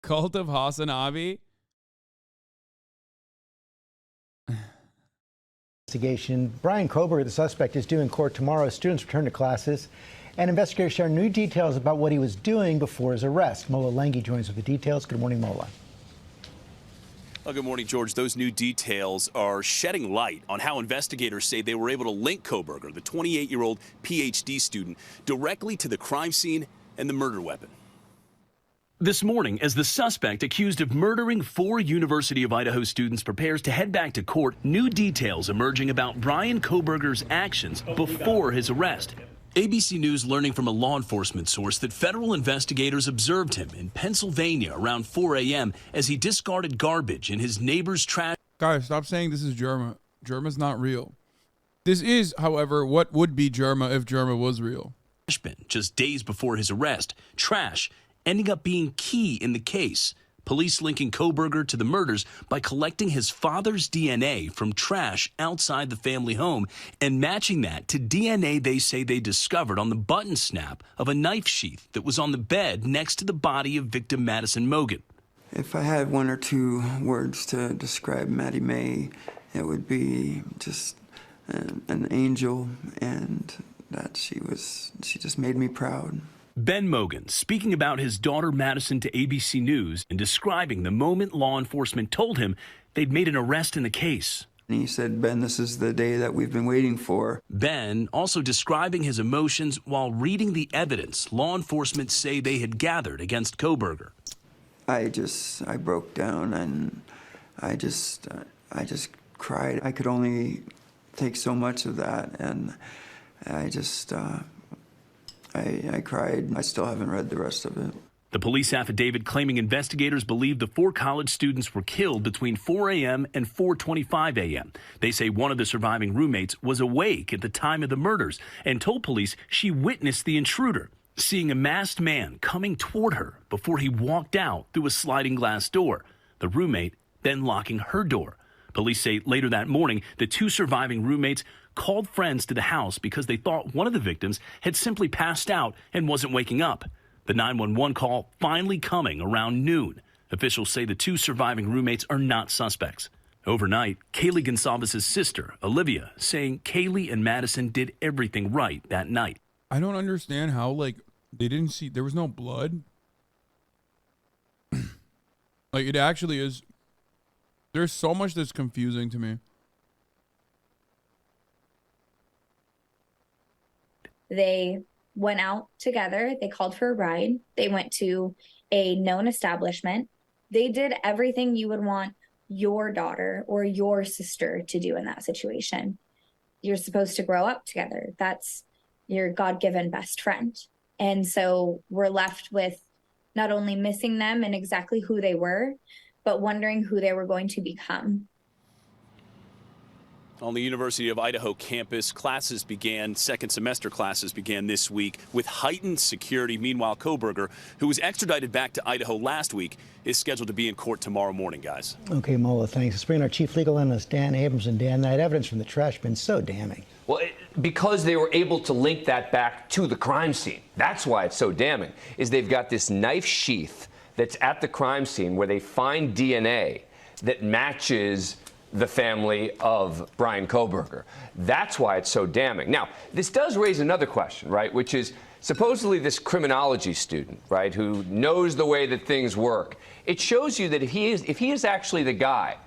cult of Hasanabi? Investigation. Brian Koberger, the suspect, is due in court tomorrow. Students return to classes, and investigators share new details about what he was doing before his arrest. Mola Lengi joins with the details. Good morning, Mola. Well, good morning, George. Those new details are shedding light on how investigators say they were able to link Koberger, the 28-year-old PhD student, directly to the crime scene and the murder weapon. This morning, as the suspect accused of murdering 4 University of Idaho students prepares to head back to court, new details emerging about Brian Koberger's actions before his arrest. ABC News learning from a law enforcement source that federal investigators observed him in Pennsylvania around 4 a.m. as he discarded garbage in his neighbor's trash. Guys, stop saying this is Germa. Germa's not real. This is, however, what would be Germa if Germa was real. Just days before his arrest, trash ending up being key in the case. Police linking Koberger to the murders by collecting his father's DNA from trash outside the family home and matching that to DNA they say they discovered on the button snap of a knife sheath that was on the bed next to the body of victim Madison Mogen. If I had 1 or 2 words to describe Maddie Mae, it would be just an angel, and that she just made me proud. Ben Mogen speaking about his daughter Madison to ABC News and describing the moment law enforcement told him they'd made an arrest in the case. And he said, "Ben, this is the day that we've been waiting for." Ben also describing his emotions while reading the evidence law enforcement say they had gathered against Koberger. I broke down, and I just cried. I could only take so much of that, and I cried. I still haven't read the rest of it. The police affidavit claiming investigators believe the 4 college students were killed between 4 a.m. and 4:25 a.m. They say one of the surviving roommates was awake at the time of the murders and told police she witnessed the intruder, seeing a masked man coming toward her before he walked out through a sliding glass door, the roommate then locking her door. Police say later that morning, the 2 surviving roommates called friends to the house because they thought one of the victims had simply passed out and wasn't waking up. The 911 call finally coming around noon. Officials say the 2 surviving roommates are not suspects. Overnight, Kaylee Gonsalves' sister, Olivia, saying Kaylee and Madison did everything right that night. I don't understand how, they didn't see, there was no blood. It actually is, there's so much that's confusing to me. They went out together. They called for a ride. They went to a known establishment. They did everything you would want your daughter or your sister to do in that situation. You're supposed to grow up together. That's your God-given best friend. And so we're left with not only missing them and exactly who they were, but wondering who they were going to become. On the University of Idaho campus, second semester classes began this week with heightened security. Meanwhile, Koberger, who was extradited back to Idaho last week, is scheduled to be in court tomorrow morning, guys. Okay, Mola, thanks. Let's bring in our chief legal analyst, Dan Abrams. And Dan, that evidence from the trash bin, so damning. Well, because they were able to link that back to the crime scene. That's why it's so damning, is they've got this knife sheath that's at the crime scene where they find DNA that matches the family of Brian Koberger. That's why it's so damning. Now, this does raise another question, right, which is supposedly this criminology student, right, who knows the way that things work. It shows you that if he is actually the guy,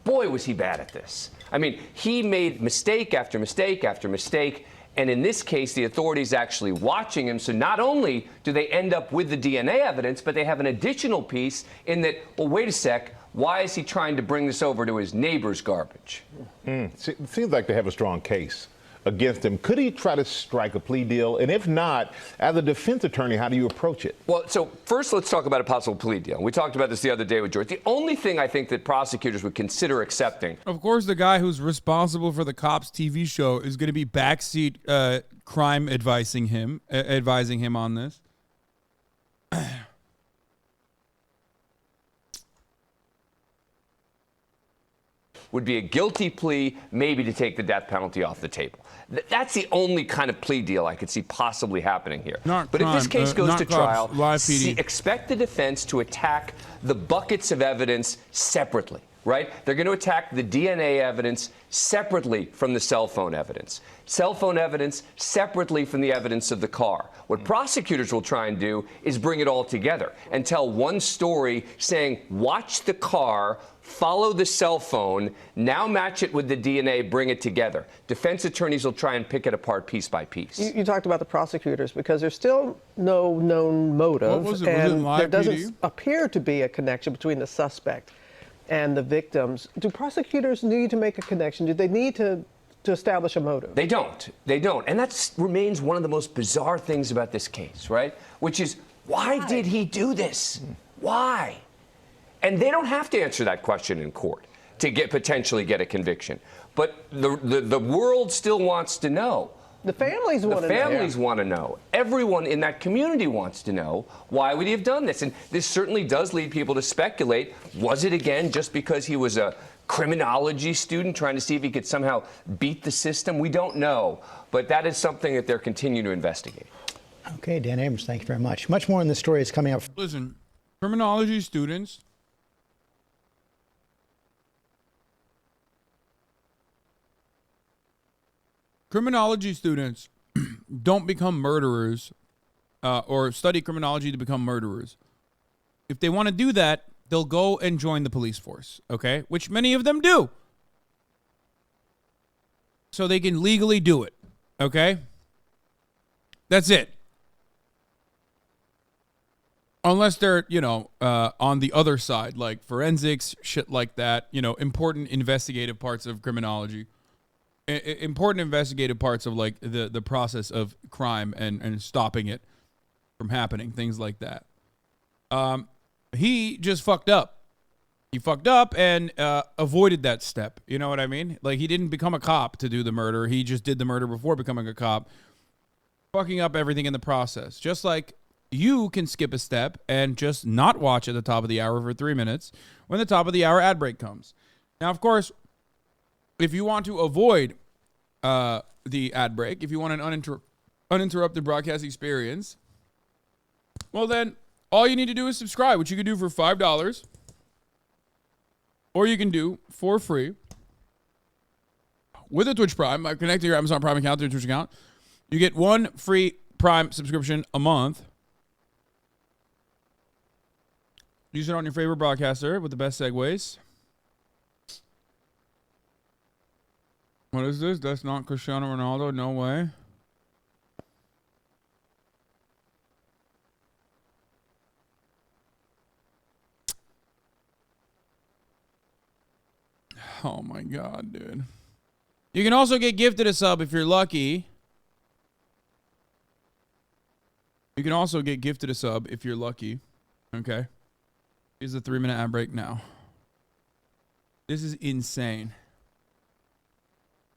boy, was he bad at this. I mean, he made mistake after mistake after mistake, and in this case, the authorities actually watching him. So not only do they end up with the DNA evidence, but they have an additional piece in that, well, wait a sec, why is he trying to bring this over to his neighbor's garbage? It seems like they have a strong case against him. Could he try to strike a plea deal? And if not, as a defense attorney, how do you approach it? Well, so first let's talk about a possible plea deal. We talked about this the other day with George. The only thing I think that prosecutors would consider accepting. Of course, the guy who's responsible for the Cops TV show is going to be backseat crime advising him on this. would be a guilty plea, maybe to take the death penalty off the table. That's the only kind of plea deal I could see possibly happening here. Not but crime, if this case goes not to cops, trial, live PD. expect the defense to attack the buckets of evidence separately, right? They're going to attack the DNA evidence separately from the cell phone evidence. Cell phone evidence separately from the evidence of the car. What prosecutors will try and do is bring it all together and tell one story saying, watch the car, follow the cell phone, now match it with the DNA, bring it together. Defense attorneys will try and pick it apart piece by piece. You talked about the prosecutors because there's still no known motive, Was it and live there doesn't PD? appear to be a connection between the suspect and the victims. Do prosecutors need to make a connection? Do they need to establish a motive? They don't. They don't. And that remains one of the most bizarre things about this case, right? Which is, why did he do this? Why? And they don't have to answer that question in court to potentially get a conviction. But the world still wants to know. The families want to know. The families want to know. Everyone in that community wants to know, why would he have done this? And this certainly does lead people to speculate, was it again just because he was a criminology student trying to see if he could somehow beat the system? We don't know. But that is something that they're continuing to investigate. Okay, Dan Abrams, thank you very much. Much more in this story is coming up. Listen, criminology students don't become murderers or study criminology to become murderers. If they want to do that, they'll go and join the police force, okay? Which many of them do. So they can legally do it, okay? That's it. Unless they're, on the other side, like forensics, shit like that, important investigative parts of criminology. Important investigative parts of like the process of crime and stopping it from happening, things like that. He just fucked up. He fucked up and avoided that step. You know what I mean? Like, he didn't become a cop to do the murder. He just did the murder before becoming a cop, fucking up everything in the process. Just like you can skip a step and just not watch at the top of the hour for 3 minutes when the top of the hour ad break comes. Now, of course, if you want to avoid the ad break, if you want an uninterrupted broadcast experience, well, then all you need to do is subscribe, which you can do for $5, or you can do for free with a Twitch Prime by connecting your Amazon Prime account to your Twitch account. You get one free Prime subscription a month. Use it on your favorite broadcaster with the best segues. What is this? That's not Cristiano Ronaldo. No way. Oh my God, dude. You can also get gifted a sub if you're lucky. You can also get gifted a sub if you're lucky. Okay. Here's the 3-minute ad break now. This is insane.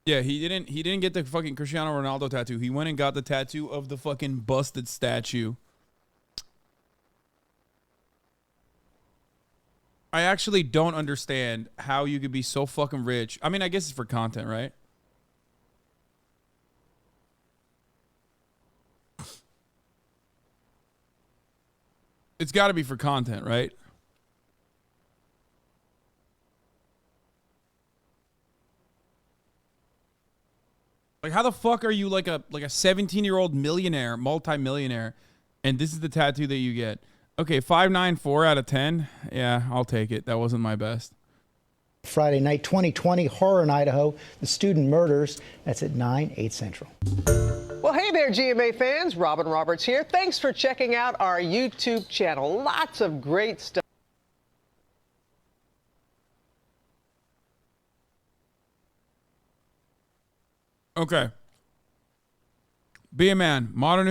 Yeah, he didn't get the fucking Cristiano Ronaldo tattoo. He went and got the tattoo of the fucking busted statue. I actually don't understand how you could be so fucking rich. I mean, I guess it's for content, right? It's got to be for content, right? Like, how the fuck are you like a 17-year-old millionaire, multi-millionaire, and this is the tattoo that you get? Okay, 594 out of 10. Yeah, I'll take it. That wasn't my best. Friday night, 2020, horror in Idaho, the student murders. That's at 9, 8 Central. Well, hey there, GMA fans. Robin Roberts here. Thanks for checking out our YouTube channel. Lots of great stuff. Okay. Be a man. Modern